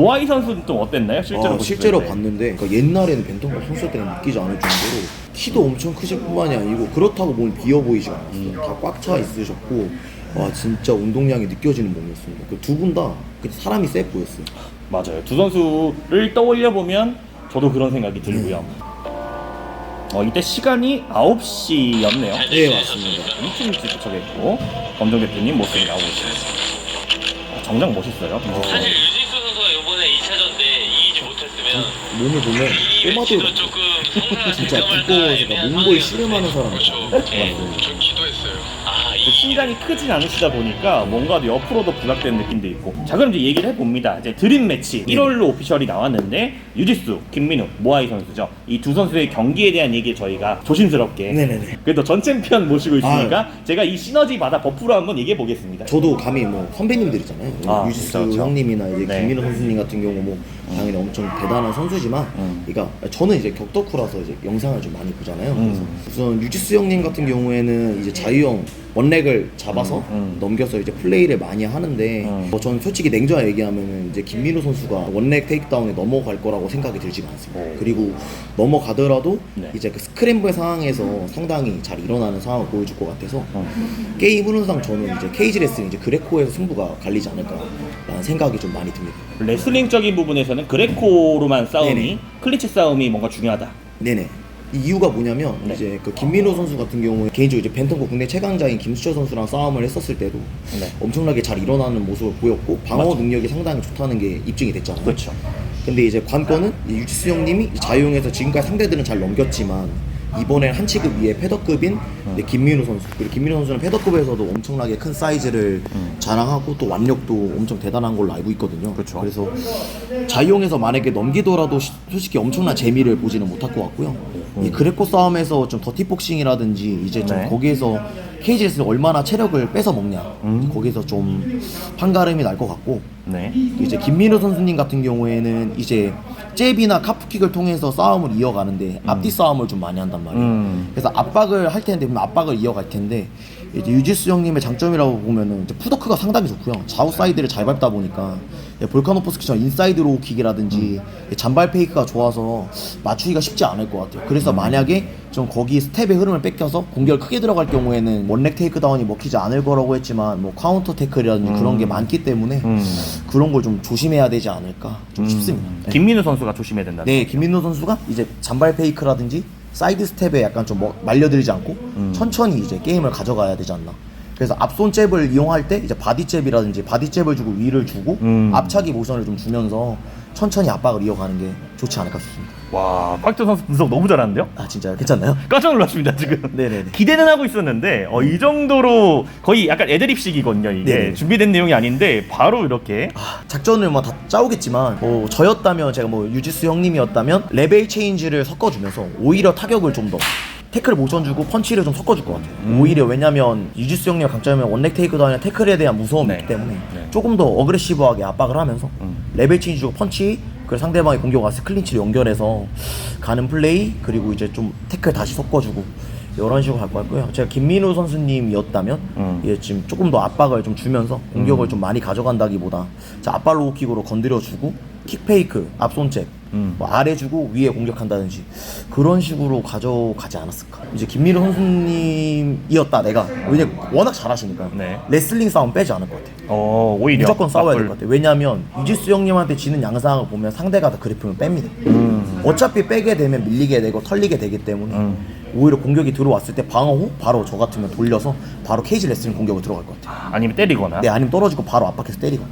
모아이 선수는 좀 어땠나요? 실제로 실제로 봤는데 그러니까 옛날에는 벤턴급 선수 때는 믿기지 않을 정도로 키도 엄청 크실 뿐만이 아니고 그렇다고 몸이 비어 보이지 않았어요. 다 꽉 차 있으셨고 와 진짜 운동량이 느껴지는 몸이었습니다. 그 두 분 다 사람이 세 보였어요. 맞아요. 두 선수를 떠올려 보면 저도 그런 생각이 들고요. 이때 시간이 9시였네요. 네 맞습니다. 일찍 도착했고 검정 대표님 모습이 나오고 있습니다. 정장 멋있어요. 사실 유진수 선수가 이번에 2차전인데 이기지 못했으면 몸을 보면 이 꼬마돌 매치도 조금 성사가 진짜 결정을 두꺼워서 다 애매한 몽골 상황이었어요. 씨름하는 사람 그렇죠. 같아요. 전 기도했어요. 신장이 크진 않으시다 보니까 뭔가 옆으로도 부각된 느낌도 있고. 자, 그럼 이제 얘기를 해봅니다. 이제 드림 매치 1월로 오피셜이 나왔는데 유지수, 김민우, 모아이 선수죠. 이 두 선수의 경기에 대한 얘기 저희가 조심스럽게 네네네. 그래도 전 챔피언 모시고 있으니까 제가 이 시너지 받아 버프로 한번 얘기해 보겠습니다. 저도 감히 뭐 선배님들 있잖아요. 유지수 그렇죠. 형님이나 이제 네. 김민호 선수님 같은 경우 뭐 당연히 엄청 대단한 선수지만, 그러니까 저는 이제 격덕후라서 이제 영상을 좀 많이 보잖아요. 그래서 우선 유지수 형님 같은 경우에는 이제 자유형 원렉을 잡아서 넘겨서 이제 플레이를 많이 하는데, 저는 솔직히 냉정하게 얘기하면은 이제 김민호 선수가 원렉 테이크다운에 넘어갈 거라고 생각이 들지가 않습니다. 그리고 넘어가더라도 네. 이제 그 스크램블 상황에서 상당히 잘 일어나는 상황을 보여줄 것 같아서 게임 흐름상 저는 이제 케이지 레슬링 이제 그레코에서 승부가 갈리지 않을까라는 생각이 좀 많이 듭니다. 레슬링적인 부분에서는 그레코로만 싸움이 네네. 클린치 싸움이 뭔가 중요하다. 네네. 이 이유가 뭐냐면 네. 이제 그 김민호 선수 같은 경우에 개인적으로 이제 벤턴급 국내 최강자인 김수철 선수랑 싸움을 했었을 때도 네. 엄청나게 잘 일어나는 모습을 보였고 방어 맞죠. 능력이 상당히 좋다는 게 입증이 됐잖아요. 그렇죠. 근데 이제 관건은 이 유지수 형님이 자유형에서 지금까지 상대들은 잘 넘겼지만 이번엔 한 치급 위에 패더급인 이제 김민우 선수, 그리고 김민우 선수는 패더급에서도 엄청나게 큰 사이즈를 자랑하고 또腕력도 엄청 대단한 걸로 알고 있거든요. 그렇죠. 그래서 자유형에서 만약에 넘기더라도 솔직히 엄청난 재미를 보지는 못할 것 같고요. 이 그레코 싸움에서 좀 더티복싱이라든지 이제 좀 네. 거기에서 케이지에서 얼마나 체력을 뺏어 먹냐, 거기서 좀 판가름이 날 것 같고, 네. 이제 김민호 선수님 같은 경우에는 이제 잽이나 카프킥을 통해서 싸움을 이어가는데 앞뒤 싸움을 좀 많이 한단 말이에요. 그래서 압박을 할 텐데, 압박을 이어갈 텐데, 이제 유지수 형님의 장점이라고 보면은 이제 푸더크가 상당히 좋고요. 좌우 사이드를 잘 밟다 보니까 볼카노프스키처럼 인사이드 로우킥이라든지 잔발 페이크가 좋아서 맞추기가 쉽지 않을 것 같아요. 그래서 만약에 좀 거기 스텝의 흐름을 뺏겨서 공격을 크게 들어갈 경우에는 원렉 테이크다운이 먹히지 않을 거라고 했지만 뭐 카운터 태클이라든지 그런 게 많기 때문에 그런 걸 좀 조심해야 되지 않을까 좀 싶습니다. 네. 김민우 선수가 조심해야 된다. 네, 김민호 선수가 이제 잔발 페이크라든지 사이드 스텝에 약간 좀 말려들지 않고 천천히 이제 게임을 가져가야 되지 않나. 그래서 앞손 잽을 이용할 때 이제 바디 잽이라든지 바디 잽을 주고 위를 주고 앞차기 모션을 좀 주면서 천천히 압박을 이어가는 게 좋지 않을까 싶습니다. 와, 곽준 선수 분석 너무 잘하는데요? 아 진짜요? 괜찮나요? 깜짝 놀랐습니다 지금. 네네네. 기대는 하고 있었는데 이 정도로 거의 약간 애드립식이거든요. 이게 네네. 준비된 내용이 아닌데 바로 이렇게. 작전을 뭐 다 짜오겠지만 뭐 저였다면 제가 뭐 유지수 형님이었다면 레벨 체인지를 섞어주면서 오히려 타격을 좀 더 태클 모션 주고 펀치를 좀 섞어줄 것 같아요. 오히려 왜냐면 유지수 형님의 강점은 원렉 테이크다운이나 태클에 대한 무서움이 네. 있기 때문에 네. 조금 더 어그레시브하게 압박을 하면서 레벨 체인지 주고 펀치, 그리고 상대방의 공격 왔을 때 클린치를 연결해서 가는 플레이, 그리고 이제 좀 태클 다시 섞어주고 이런 식으로 갈 것 같고요. 제가 김민우 선수님이었다면 이제 지금 조금 더 압박을 좀 주면서 공격을 좀 많이 가져간다기보다 압박 로우킥으로 건드려주고 킥페이크, 앞손잽 뭐 아래 주고 위에 공격한다든지 그런 식으로 가져가지 않았을까. 이제 김민우 선수님이었다 내가, 왜냐면 워낙 잘하시니까 네. 레슬링 싸움 빼지 않을 것 같아요. 오히려 무조건 싸워야 될 것 같아요. 왜냐하면 유지수 형님한테 지는 양상을 보면 상대가 다 그래프를 뺍니다. 어차피 빼게 되면 밀리게 되고 털리게 되기 때문에 오히려 공격이 들어왔을 때 방어 후 바로 저 같으면 돌려서 바로 케이지 레슬링 공격으로 들어갈 것 같아요. 아니면 때리거나. 네, 아니면 떨어지고 바로 압박해서 때리고.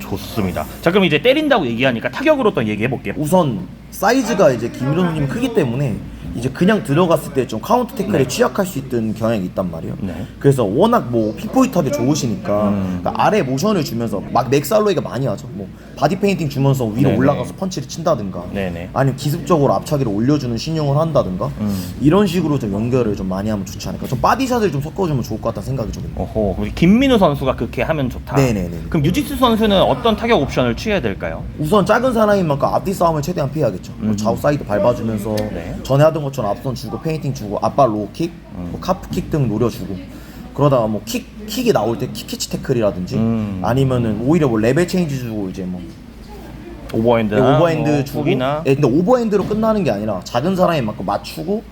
좋습니다. 자, 그럼 이제 때린다고 얘기하니까 타격으로 또 얘기해 볼게요. 우선 사이즈가 이제 김민호 선수님이 크기 때문에 이제 그냥 들어갔을 때 좀 카운터 태클에 취약할 수 있던 경향이 있단 말이에요. 네. 그래서 워낙 뭐 핀포인트하게 좋으시니까 그러니까 아래 모션을 주면서 막 맥살로이가 많이 하죠. 뭐 바디 페인팅 주면서 위로 네네. 올라가서 펀치를 친다든가, 네네. 아니면 기습적으로 앞차기를 올려주는 신용을 한다든가 이런 식으로 좀 연결을 좀 많이 하면 좋지 않을까. 좀 바디샷을 좀 섞어주면 좋을 것 같다는 생각이 좀 듭니다. 우리 김민우 선수가 그렇게 하면 좋다. 네네네. 그럼 유지수 선수는 어떤 타격 옵션을 취해야 될까요? 우선 작은 사람인 만큼 앞뒤 싸움을 최대한 피해야겠죠. 뭐 좌우 사이드 밟아주면서 네. 전에 하던 것처럼 앞선 주고 페인팅 주고 앞발 로우킥, 뭐 카프킥 등 노려주고, 그러다가 뭐 킥이 나올 때 킥캐치 태클이라든지 아니면은 오히려 뭐 레벨 체인지 주고 이제 뭐 오버핸드, 오버핸드 주고. 훅이나 근데 오버핸드로 끝나는 게 아니라 작은 사람에 맞고 맞추고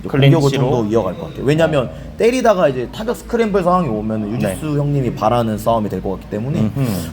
클린치로. 공격을 좀 더 이어갈 것 같아요. 왜냐면 때리다가 이제 타격 스크램블 상황이 오면 유지수 형님이 바라는 싸움이 될 것 같기 때문에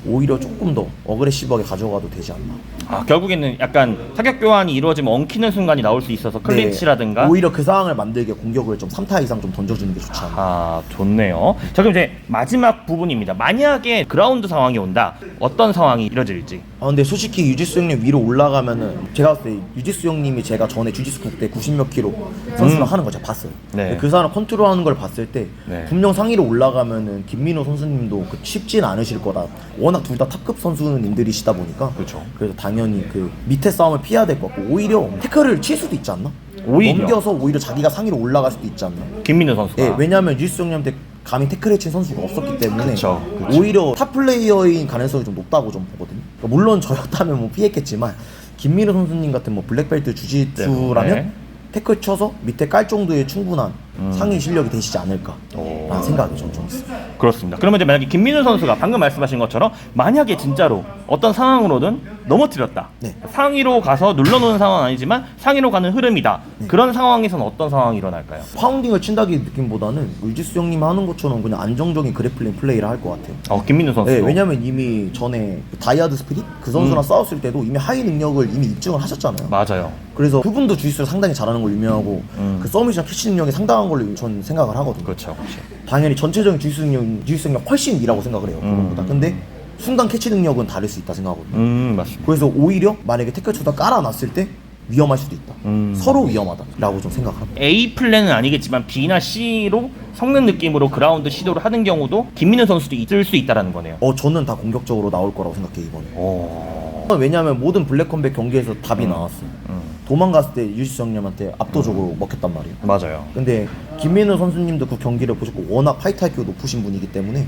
오히려 조금 더 어그레시브하게 가져가도 되지 않나. 아, 결국에는 약간 타격 교환이 이루어지면 엉키는 순간이 나올 수 있어서 클린치라든가. 네, 오히려 그 상황을 만들게 공격을 좀 3타 이상 좀 던져주는 게 좋지 않나. 아, 좋네요. 자, 그럼 이제 마지막 부분입니다. 만약에 그라운드 상황이 온다, 어떤 상황이 이뤄질지. 아 근데 솔직히 유지수 형님 위로 올라가면은 제가 봤을 때 유지수 형님이 제가 전에 주짓수 국대 90몇 킬로 선수를 하는 거 제가 봤어요. 네. 그 사람 컨트롤하는 걸 봤을 때 네. 분명 상위로 올라가면은 김민호 선수님도 쉽진 않으실 거다. 워낙 둘 다 탑급 선수님들이시다 보니까. 그렇죠. 그래서 당연히 그 밑에 싸움을 피해야 될 것 같고 오히려 태클을 칠 수도 있지 않나? 오히려? 넘겨서 오히려 자기가 상위로 올라갈 수도 있지 않나? 김민우 선수가. 예, 왜냐하면 유지수 형님한테 감히 태클을 친 선수가 없었기 때문에 그쵸. 오히려 탑 플레이어인 가능성이 좀 높다고 좀 보거든요. 그러니까 물론 저였다면 뭐 피했겠지만 김민우 선수님 같은 뭐 블랙벨트 주짓수라면 네. 태클 쳐서 밑에 깔 정도의 충분한 상위 실력이 되시지 않을까라는 생각이 좀 있어요. 그렇습니다. 그러면 이제 만약에 김민우 선수가 방금 말씀하신 것처럼 만약에 진짜로 어떤 상황으로든 넘어뜨렸다. 네. 상위로 가서 눌러놓은 상황은 아니지만 상위로 가는 흐름이다. 그런 상황에서는 어떤 상황이 일어날까요? 파운딩을 친다기 느낌보다는 유지수 형님 하는 것처럼 그냥 안정적인 그래플링 플레이를 할 것 같아요. 김민우 선수. 네, 왜냐면 이미 전에 그 다이아드 스피릿 그 선수랑 싸웠을 때도 이미 하이 능력을 이미 입증을 하셨잖아요. 맞아요. 그래서 그분도 주짓수를 상당히 잘하는 걸 유명하고 그 서미션 캐치 능력이 상당한 걸로 전 생각을 하거든요. 그렇죠. 그렇죠. 당연히 전체적인 주짓수 능력 훨씬 위라고 생각을 해요. 그것보다. 근데 순간 캐치 능력은 다를 수 있다 생각하거든요. 맞습니다. 그래서 오히려 만약에 태클 쳐다 깔아놨을 때 위험할 수도 있다. 서로 위험하다라고 좀 생각을 합니다. A 플랜은 아니겠지만 B나 C로 섞는 느낌으로 그라운드 시도를 하는 경우도 김민우 선수도 있을 수 있다라는 거네요. 저는 다 공격적으로 나올 거라고 생각해요 이번에. 오. 왜냐하면 모든 블랙컴백 경기에서 답이 나왔어요. 도망갔을 때 유지수 형님한테 압도적으로 먹혔단 말이에요. 맞아요. 근데 김민우 선수님도 그 경기를 보셨고 워낙 파이트 IQ가 높으신 분이기 때문에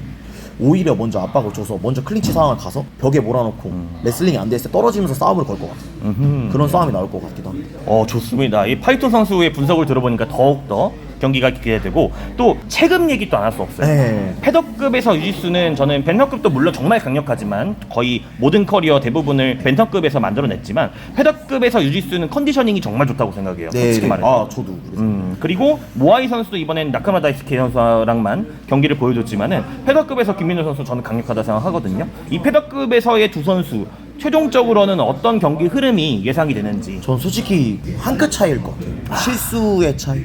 오히려 먼저 압박을 줘서 먼저 클린치 상황을 가서 벽에 몰아놓고 레슬링이 안 됐을 때 떨어지면서 싸움을 걸 것 같아요. 그런 싸움이 나올 것 같기도 합니다. 좋습니다. 이 파이터 선수의 분석을 들어보니까 더욱더 경기가 기대되고 또 체급 얘기 또 안 할 수 없어요. 네. 패더급에서 유지수는 저는 벤터급도 물론 정말 강력하지만 거의 모든 커리어 대부분을 벤터급에서 만들어냈지만 패더급에서 유지수는 컨디셔닝이 정말 좋다고 생각해요. 솔직히 말해서. 저도 그래서. 그리고 모아이 선수도 이번엔 나카마 다이스케 선수랑만 경기를 보여줬지만은 패더급에서 김민우 선수 저는 강력하다 생각하거든요. 이 패더급에서의 두 선수 최종적으로는 어떤 경기 흐름이 예상이 되는지. 전 솔직히 한 끗 차이일 것 같아요. 실수의 차이.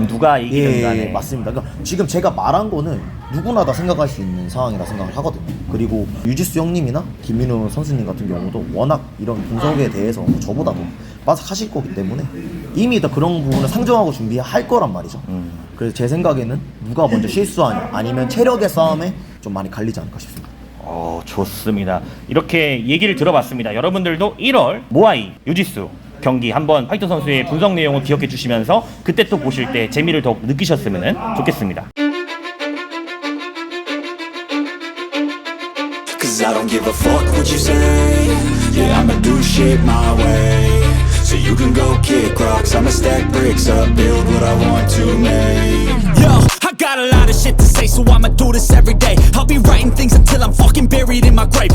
누가 이기든 간에. 예, 맞습니다. 그러니까 지금 제가 말한 거는 누구나 다 생각할 수 있는 상황이라 생각을 하거든요. 그리고 유지수 형님이나 김민우 선수님 같은 경우도 워낙 이런 분석에 대해서 저보다도 빠삭하실 거기 때문에 이미 다 그런 부분을 상정하고 준비할 거란 말이죠. 그래서 제 생각에는 누가 먼저 실수하냐 아니면 체력의 싸움에 좀 많이 갈리지 않을까 싶습니다. 좋습니다. 이렇게 얘기를 들어봤습니다. 여러분들도 1월 모아이 유지수 경기 한번 파이터 선수의 분석 내용을 기억해 주시면서 그때 또 보실 때 재미를 더욱 느끼셨으면 좋겠습니다. Cause I don't give a fuck what you say. Yeah, I'ma do shit my way. So you can go kick rocks, I'ma stack bricks up, build what I want to make. Yo, I got a lot of shit to say, so I'ma do this every day. I'll be writing things until I'm fucking buried in my grave.